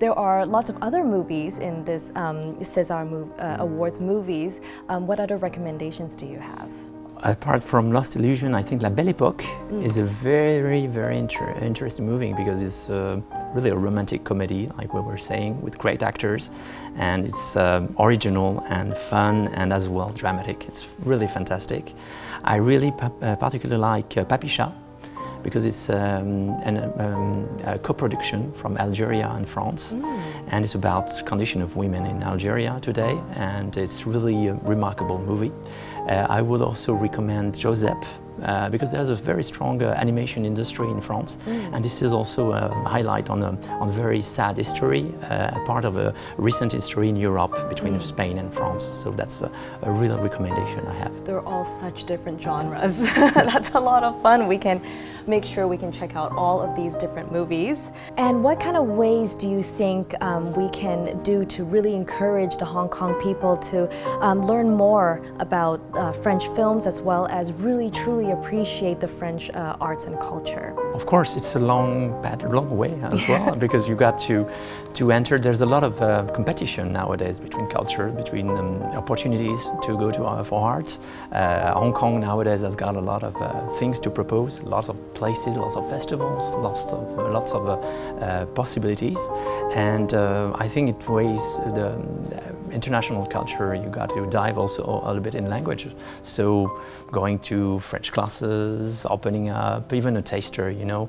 there are lots of other movies in this César Awards movies. What other recommendations do you have? Apart from Lost Illusion, I think La Belle Époque is a very, very interesting movie because it's really a romantic comedy, like we were saying, with great actors, and it's original and fun and as well dramatic. It's really fantastic. I really particularly like Papicha because it's a co-production from Algeria and France, and it's about condition of women in Algeria today, and it's really a remarkable movie. I would also recommend Joseph because there's a very strong animation industry in France, and this is also a highlight on a very sad history, part of a recent history in Europe between Spain and France. So that's a real recommendation I have. They're all such different genres. That's a lot of fun. We can make sure we can check out all of these different movies. And what kind of ways do you think we can do to really encourage the Hong Kong people to learn more about French films as well as really truly appreciate the French arts and culture? Of course, it's a long way as well because you got to enter. There's a lot of competition nowadays between culture, between opportunities to go to for arts. Hong Kong nowadays has got a lot of things to propose, lots of places, lots of festivals, lots of possibilities, and I think it weighs the international culture. You got to dive also a little bit in language. So going to French classes, opening up, even a taster, you know,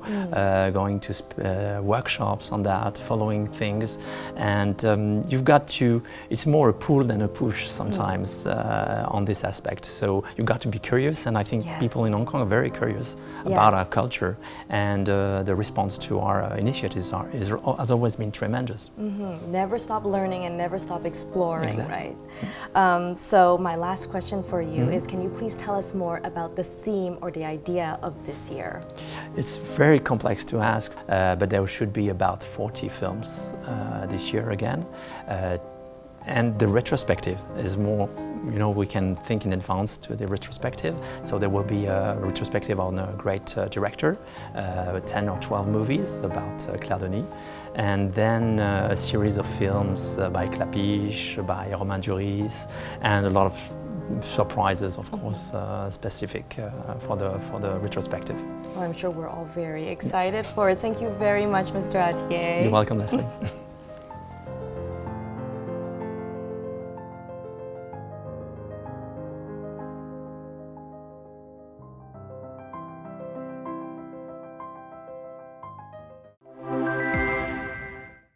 going to workshops on that, following things, and you've got to. It's more a pull than a push sometimes on this aspect. So you've got to be curious, and I think people in Hong Kong are very curious about our culture, and the response to our initiatives has always been tremendous. Never stop learning and never stop exploring, exactly. Right? So my last question for you is, can you please tell us more about the theme or the idea of this year? It's very complex to ask, but there should be about 40 films this year again. And the retrospective is more, you know, we can think in advance to the retrospective. So there will be a retrospective on a great director, 10 or 12 movies about Claire Denis, and then a series of films by Clapiche, by Romain Duris, and a lot of surprises, of course, specific for the retrospective. Well, I'm sure we're all very excited for it. Thank you very much, Mr. Atier. You're welcome, Leslie.